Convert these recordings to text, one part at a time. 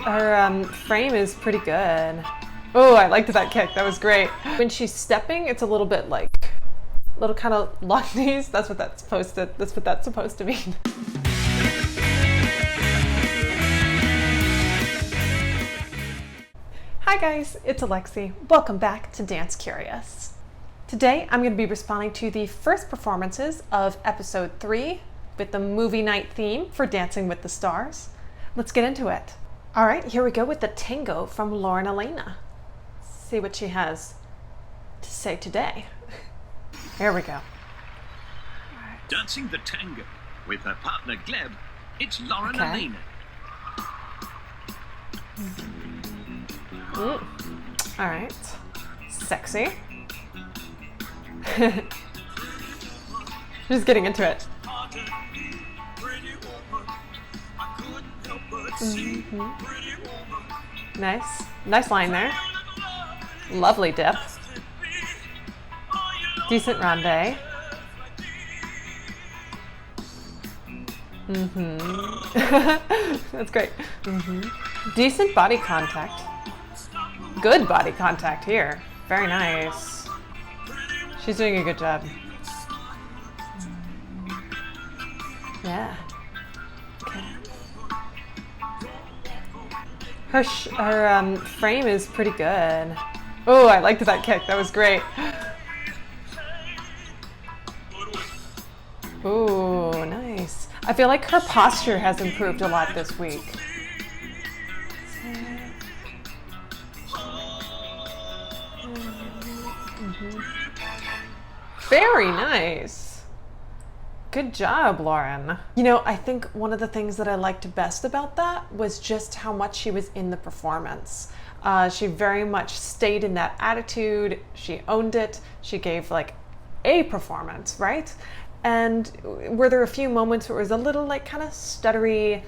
her frame is pretty good. Oh, I liked that kick. That was great. When she's stepping, it's a little bit like, little kind of long knees. That's what that's supposed to mean. Hi guys, it's Alexi. Welcome back to Dance Curious. Today I'm going to be responding to the first performances of episode 3 with the movie night theme for Dancing with the Stars. Let's get into it. All right, here we go with the Tango from Alaina. See what she has to say today. Here we go. Dancing the Tango with her partner Gleb, it's Alaina. All right, sexy. Just getting into it. Nice line there. Lovely dip. Decent rendezvous. That's great. Decent body contact. Good body contact here. Very nice. She's doing a good job. Yeah. Okay. Her frame is pretty good. Oh, I liked that kick. That was great. Oh, nice. I feel like her posture has improved a lot this week. Very nice. Good job, Lauren. You know, I think one of the things that I liked best about that was just how much she was in the performance. She very much stayed in that attitude. She owned it. She gave like a performance, right? And were there a few moments where it was a little like kind of stuttery?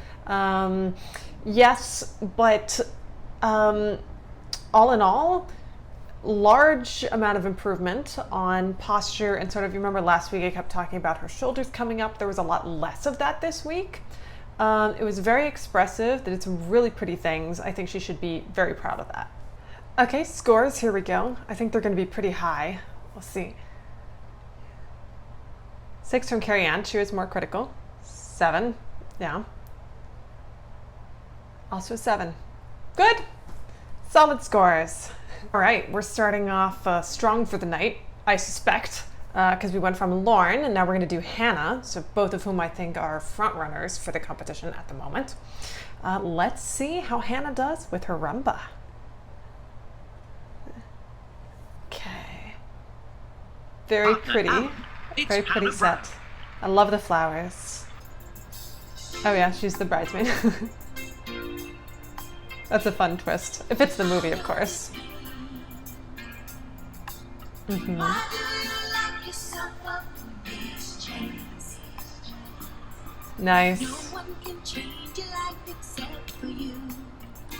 Yes, but all in all, large amount of improvement on posture and sort of, you remember last week I kept talking about her shoulders coming up. There was a lot less of that this week. It was very expressive, did some really pretty things. I think she should be very proud of that. Okay, scores, here we go. I think they're going to be pretty high. We'll see. 6 from Carrie Ann, she was more critical. 7, yeah. Also 7. Good. Solid scores. All right, we're starting off strong for the night, I suspect, because we went from Lauren and now we're going to do Hanna, so both of whom I think are front runners for the competition at the moment. Let's see how Hanna does with her rumba. Okay. Very pretty. Very pretty set. I love the flowers. Oh yeah, she's the bridesmaid. That's a fun twist. It fits the movie, of course. Nice.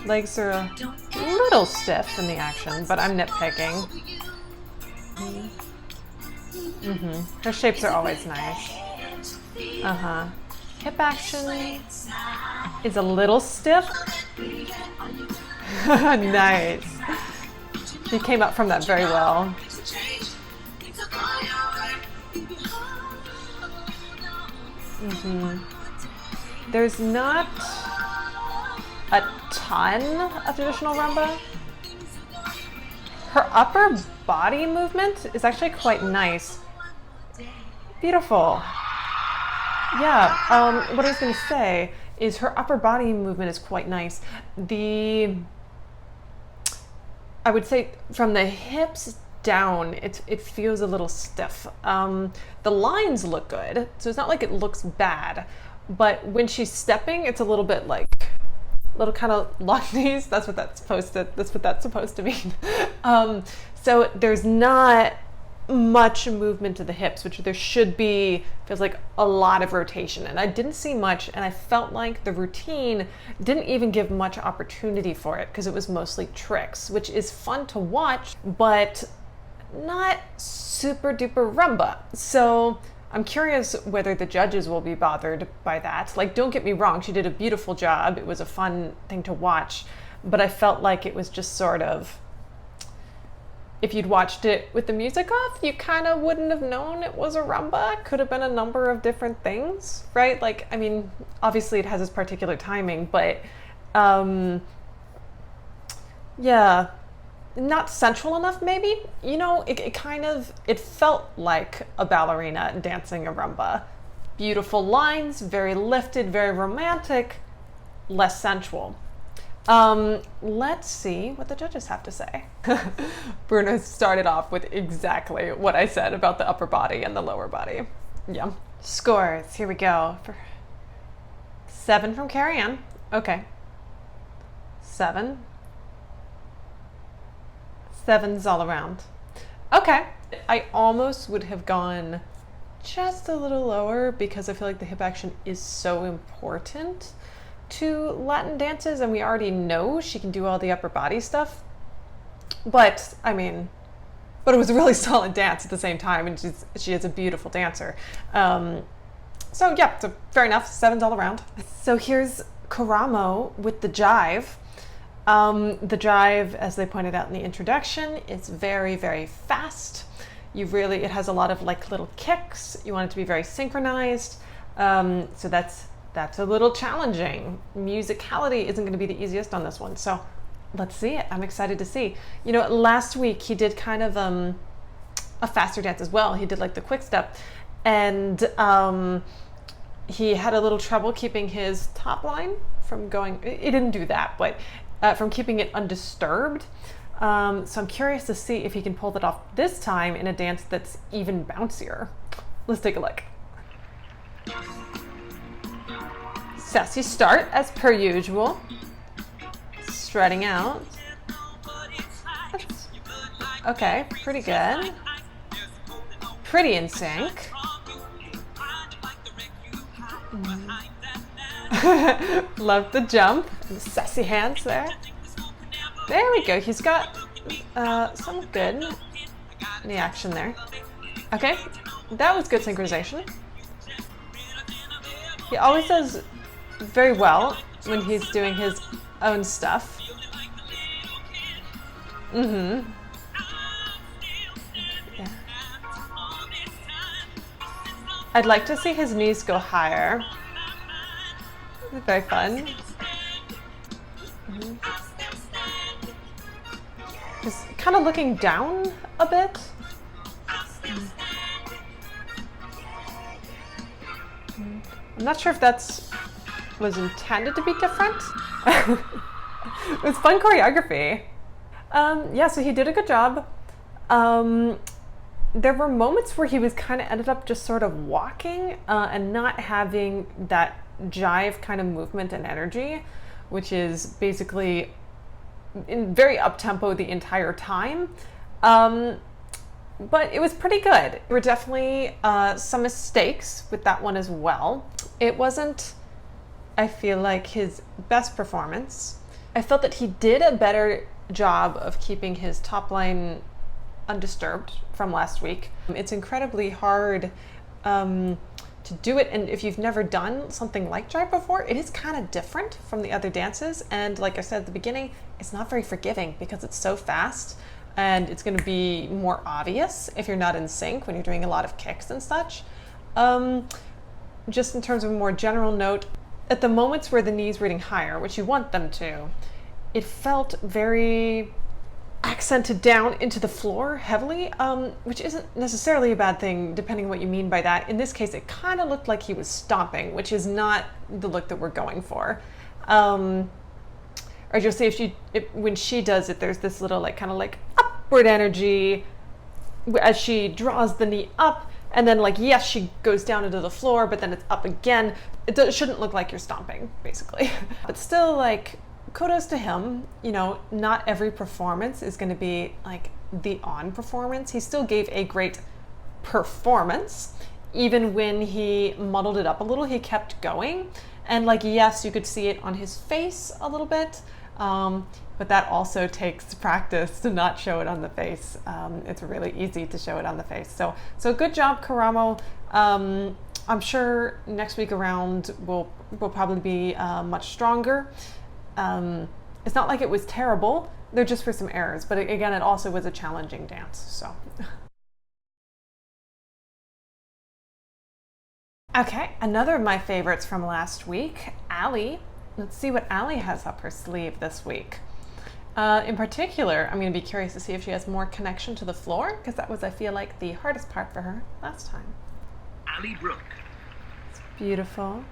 Legs are a little stiff in the action, but I'm nitpicking. Her shapes are always nice. Hip action is a little stiff. Nice. She came up from that very well. There's not a ton of traditional rumba. Her upper body movement is actually quite nice. Beautiful. Yeah, what I was going to say is her upper body movement is quite nice. I would say from the hips down, it feels a little stiff. The lines look good, so it's not like it looks bad, but when she's stepping, it's a little bit like, little kind of long knees. That's what that's supposed to mean. So there's not much movement to the hips, which there should be. Feels like a lot of rotation, and I didn't see much, and I felt like the routine didn't even give much opportunity for it because it was mostly tricks, which is fun to watch, but not super duper rumba. So I'm curious whether the judges will be bothered by that. Like, don't get me wrong, she did a beautiful job. It was a fun thing to watch, but I felt like it was just sort of, if you'd watched it with the music off, you kind of wouldn't have known it was a rumba. Could have been a number of different things, right? Like, I mean, obviously it has its particular timing, but yeah, not central enough maybe. You know, it felt like a ballerina dancing a rumba. Beautiful lines, very lifted, very romantic, less sensual. Let's see what the judges have to say. Bruno started off with exactly what I said about the upper body and the lower body. Yeah. Scores, here we go. 7 from Carrie-Anne. Okay. 7. 7's all around. Okay. I almost would have gone just a little lower because I feel like the hip action is so important to Latin dances, and we already know she can do all the upper body stuff. But I mean, but it was a really solid dance at the same time, and she is a beautiful dancer. So yeah, so fair enough. 7's all around. So here's Karamo with the jive. The jive, as they pointed out in the introduction, is very, very fast. It has a lot of like little kicks. You want it to be very synchronized. So that's a little challenging. Musicality isn't going to be the easiest on this one. So let's see it. I'm excited to see. You know, last week he did kind of a faster dance as well. He did like the quick step, and he had a little trouble keeping his top line from going. It didn't do that, but from keeping it undisturbed. So I'm curious to see if he can pull that off this time in a dance that's even bouncier. Let's take a look. Sassy start as per usual. Strutting out. Okay, pretty good. Pretty in sync. Love the jump. And the sassy hands there. There we go. He's got some good in the action there. Okay, that was good synchronization. He always does very well when he's doing his own stuff. Yeah. I'd like to see his knees go higher. Very fun. Just kind of looking down a bit. I'm not sure if was intended to be different. It was fun choreography. Yeah, so he did a good job. There were moments where he was kind of ended up just sort of walking and not having that jive kind of movement and energy, which is basically very up-tempo the entire time. But it was pretty good. There were definitely some mistakes with that one as well. It wasn't, I feel like, his best performance. I felt that he did a better job of keeping his top line undisturbed from last week. It's incredibly hard to do it, and if you've never done something like jive before, it is kind of different from the other dances, and like I said at the beginning, it's not very forgiving because it's so fast, and it's going to be more obvious if you're not in sync when you're doing a lot of kicks and such. Just in terms of a more general note, at the moments where the knees were getting higher, which you want them to, it felt very accented down into the floor heavily, which isn't necessarily a bad thing depending on what you mean by that. In this case, it kind of looked like he was stomping, which is not the look that we're going for. Or you'll see when she does it, there's this little like kind of like upward energy as she draws the knee up, and then like, yes, she goes down into the floor, but then it's up again. It shouldn't look like you're stomping, basically. But still, like, kudos to him. You know, not every performance is going to be like the on performance. He still gave a great performance. Even when he muddled it up a little, he kept going. And like, yes, you could see it on his face a little bit, but that also takes practice to not show it on the face. It's really easy to show it on the face. So good job, Karamo. I'm sure next week around will probably be much stronger. It's not like it was terrible. There just were some errors, but again, it also was a challenging dance. So. Okay, another of my favorites from last week, Allie. Let's see what Allie has up her sleeve this week. In particular, I'm going to be curious to see if she has more connection to the floor, because that was, I feel like, the hardest part for her last time. Ali Brooke. It's beautiful.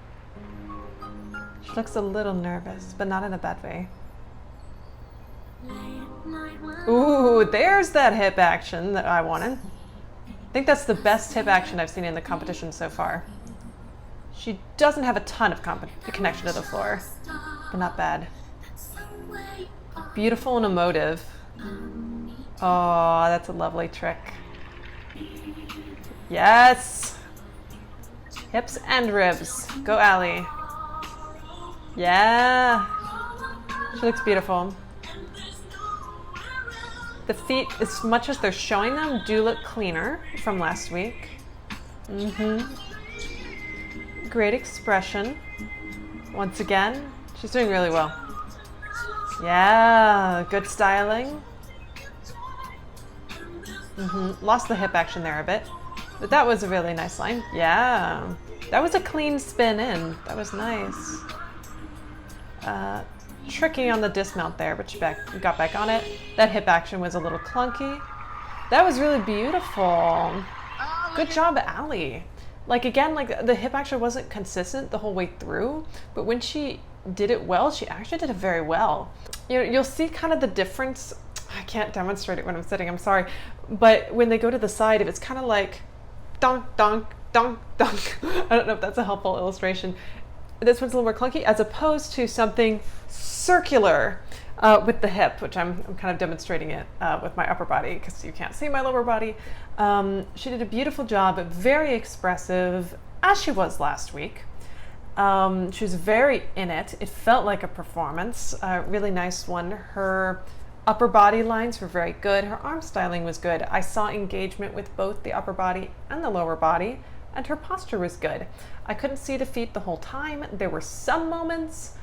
She looks a little nervous, but not in a bad way. Ooh, there's that hip action that I wanted. I think that's the best hip action I've seen in the competition so far. She doesn't have a ton of connection to the floor, but not bad. Beautiful and emotive. Oh, that's a lovely trick. Yes! Hips and ribs. Go, Allie. Yeah! She looks beautiful. The feet, as much as they're showing them, do look cleaner from last week. Great expression. Once again, she's doing really well. Yeah, good styling. Lost the hip action there a bit, but that was a really nice line. Yeah, that was a clean spin in. That was nice. Tricky on the dismount there, but she got back on it. That hip action was a little clunky. That was really beautiful. Good job, Allie. Like again, like the hip action wasn't consistent the whole way through, but when she did it well, she actually did it very well. You'll see kind of the difference. I can't demonstrate it when I'm sitting, I'm sorry. But when they go to the side, if it's kind of like donk, donk, donk, donk. I don't know if that's a helpful illustration. This one's a little more clunky as opposed to something circular with the hip, which I'm kind of demonstrating it with my upper body because you can't see my lower body. She did a beautiful job, very expressive, as she was last week. She was very in it. It felt like a performance. Really nice one. Her upper body lines were very good. Her arm styling was good. I saw engagement with both the upper body and the lower body, and her posture was good. I couldn't see the feet the whole time. There were some moments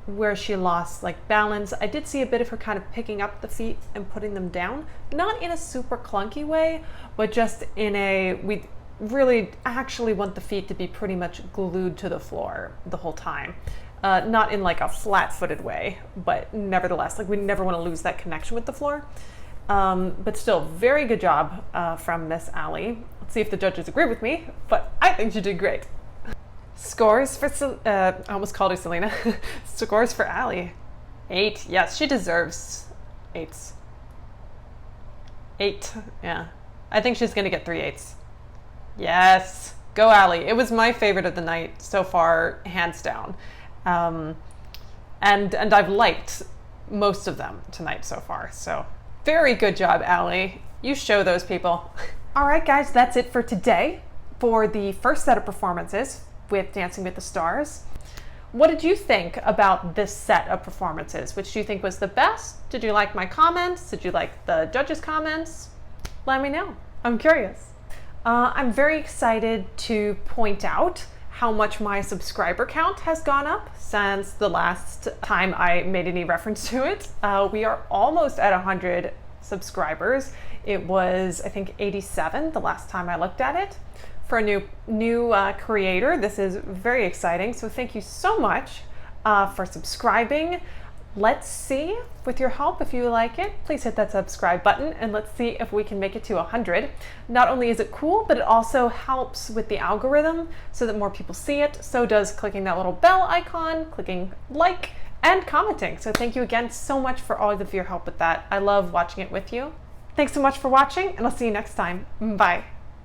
where she lost like balance. I did see a bit of her kind of picking up the feet and putting them down, not in a super clunky way, but just in a, we really actually want the feet to be pretty much glued to the floor the whole time. Not in like a flat-footed way, but nevertheless, like we never want to lose that connection with the floor. But still, very good job from Miss Allie. Let's see if the judges agree with me, but I think she did great. Scores for, I almost called her Selena. Scores for Allie. 8. Yes, she deserves 8s. 8, yeah. I think she's gonna get 3 8s. Yes, go Allie. It was my favorite of the night so far, hands down. And I've liked most of them tonight so far. So very good job, Allie. You show those people. All right, guys, that's it for today for the first set of performances with Dancing with the Stars. What did you think about this set of performances? Which do you think was the best? Did you like my comments? Did you like the judges' comments? Let me know. I'm curious. I'm very excited to point out how much my subscriber count has gone up since the last time I made any reference to it. We are almost at 100 subscribers. It was, I think, 87 the last time I looked at it. For a new creator, this is very exciting. So thank you so much for subscribing. Let's see, with your help, if you like it, please hit that subscribe button and let's see if we can make it to 100. Not only is it cool, but it also helps with the algorithm so that more people see it. So does clicking that little bell icon, clicking like, and commenting. So thank you again so much for all of your help with that. I love watching it with you. Thanks so much for watching, and I'll see you next time. Bye.